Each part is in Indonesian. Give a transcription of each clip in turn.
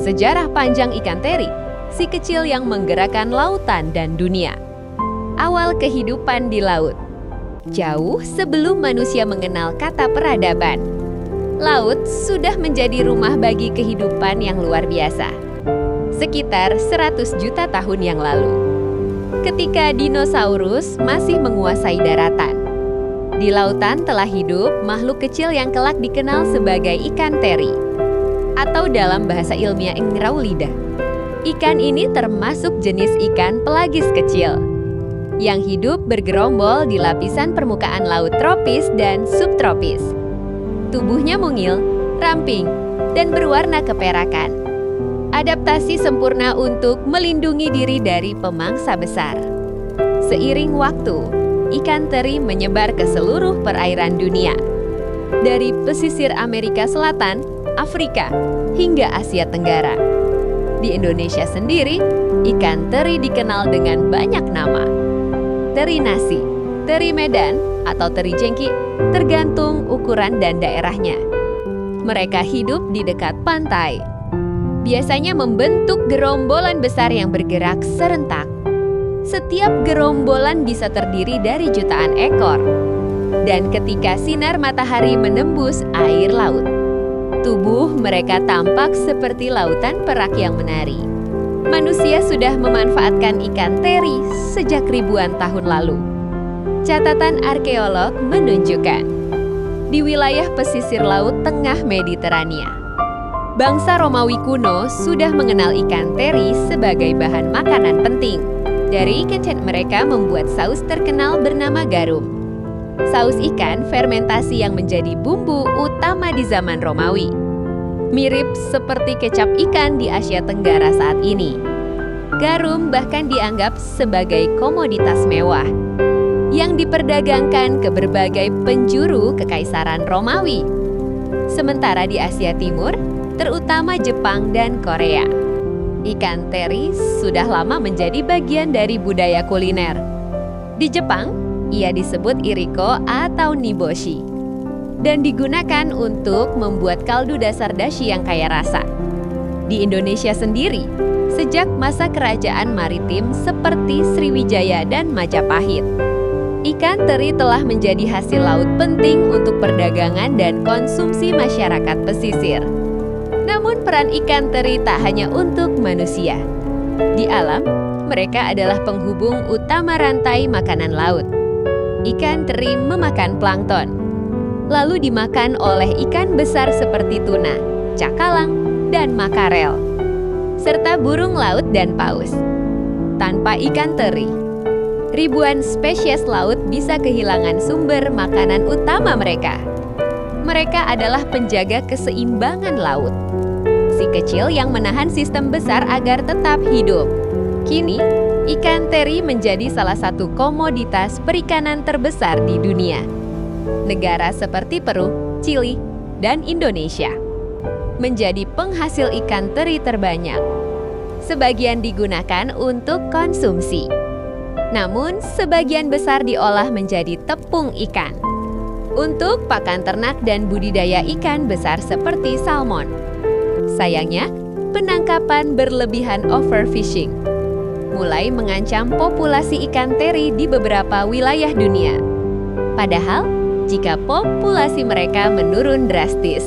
Sejarah panjang ikan teri, si kecil yang menggerakkan lautan dan dunia. Awal kehidupan di laut. Jauh sebelum manusia mengenal kata peradaban, laut sudah menjadi rumah bagi kehidupan yang luar biasa. Sekitar 100 juta tahun yang lalu, ketika dinosaurus masih menguasai daratan, di lautan telah hidup makhluk kecil yang kelak dikenal sebagai ikan teri, atau dalam bahasa ilmiah Engraulida. Ikan ini termasuk jenis ikan pelagis kecil yang hidup bergerombol di lapisan permukaan laut tropis dan subtropis. Tubuhnya mungil, ramping, dan berwarna keperakan. Adaptasi sempurna untuk melindungi diri dari pemangsa besar. Seiring waktu, ikan teri menyebar ke seluruh perairan dunia, dari pesisir Amerika Selatan, Afrika, hingga Asia Tenggara. Di Indonesia sendiri, ikan teri dikenal dengan banyak nama. Teri nasi, teri Medan, atau teri jengki, tergantung ukuran dan daerahnya. Mereka hidup di dekat pantai, biasanya membentuk gerombolan besar yang bergerak serentak. Setiap gerombolan bisa terdiri dari jutaan ekor. Dan ketika sinar matahari menembus air laut, tubuh mereka tampak seperti lautan perak yang menari. Manusia sudah memanfaatkan ikan teri sejak ribuan tahun lalu. Catatan arkeolog menunjukkan, di wilayah pesisir laut tengah Mediterania, bangsa Romawi kuno sudah mengenal ikan teri sebagai bahan makanan penting. Dari ikan mereka membuat saus terkenal bernama garum. Saus ikan fermentasi yang menjadi bumbu utama di zaman Romawi. Mirip seperti kecap ikan di Asia Tenggara saat ini. Garum bahkan dianggap sebagai komoditas mewah yang diperdagangkan ke berbagai penjuru kekaisaran Romawi. Sementara di Asia Timur, terutama Jepang dan Korea, ikan teri sudah lama menjadi bagian dari budaya kuliner. Di Jepang, ia disebut iriko atau niboshi, dan digunakan untuk membuat kaldu dasar dashi yang kaya rasa. Di Indonesia sendiri, sejak masa kerajaan maritim seperti Sriwijaya dan Majapahit, ikan teri telah menjadi hasil laut penting untuk perdagangan dan konsumsi masyarakat pesisir. Namun peran ikan teri tak hanya untuk manusia. Di alam, mereka adalah penghubung utama rantai makanan laut. Ikan teri memakan plankton, lalu dimakan oleh ikan besar seperti tuna, cakalang, dan makarel, serta burung laut dan paus. Tanpa ikan teri, ribuan spesies laut bisa kehilangan sumber makanan utama mereka. Mereka adalah penjaga keseimbangan laut, si kecil yang menahan sistem besar agar tetap hidup. Kini, ikan teri menjadi salah satu komoditas perikanan terbesar di dunia. Negara seperti Peru, Chili, dan Indonesia menjadi penghasil ikan teri terbanyak. Sebagian digunakan untuk konsumsi, namun sebagian besar diolah menjadi tepung ikan untuk pakan ternak dan budidaya ikan besar seperti salmon. Sayangnya, penangkapan berlebihan overfishing mulai mengancam populasi ikan teri di beberapa wilayah dunia. Padahal, jika populasi mereka menurun drastis,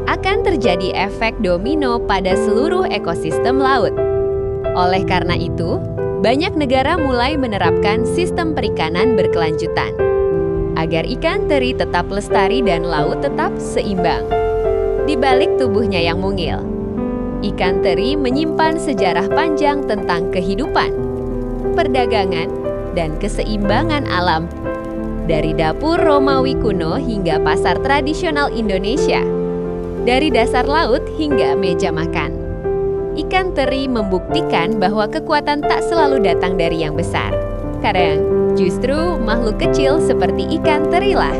akan terjadi efek domino pada seluruh ekosistem laut. Oleh karena itu, banyak negara mulai menerapkan sistem perikanan berkelanjutan agar ikan teri tetap lestari dan laut tetap seimbang. Di balik tubuhnya yang mungil, ikan teri menyimpan sejarah panjang tentang kehidupan, perdagangan, dan keseimbangan alam. Dari dapur Romawi kuno hingga pasar tradisional Indonesia, dari dasar laut hingga meja makan, ikan teri membuktikan bahwa kekuatan tak selalu datang dari yang besar. Kadang, justru makhluk kecil seperti ikan terilah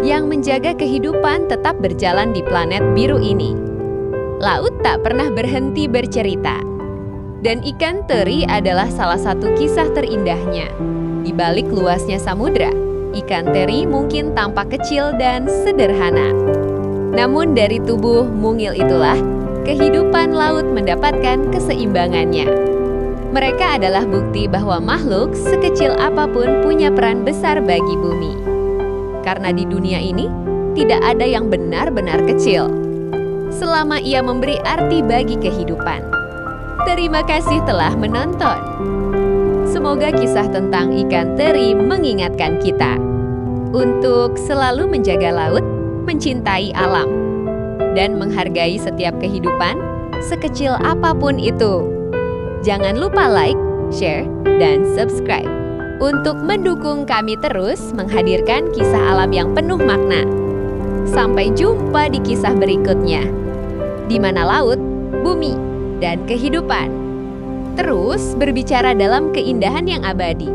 yang menjaga kehidupan tetap berjalan di planet biru ini. Laut tak pernah berhenti bercerita, dan ikan teri adalah salah satu kisah terindahnya. Di balik luasnya samudra, ikan teri mungkin tampak kecil dan sederhana. Namun dari tubuh mungil itulah, kehidupan laut mendapatkan keseimbangannya. Mereka adalah bukti bahwa makhluk sekecil apapun punya peran besar bagi bumi. Karena di dunia ini, tidak ada yang benar-benar kecil, selama ia memberi arti bagi kehidupan. Terima kasih telah menonton. Semoga kisah tentang ikan teri mengingatkan kita untuk selalu menjaga laut, mencintai alam, dan menghargai setiap kehidupan, sekecil apapun itu. Jangan lupa like, share, dan subscribe untuk mendukung kami terus menghadirkan kisah alam yang penuh makna. Sampai jumpa di kisah berikutnya, di mana laut, bumi, dan kehidupan terus berbicara dalam keindahan yang abadi.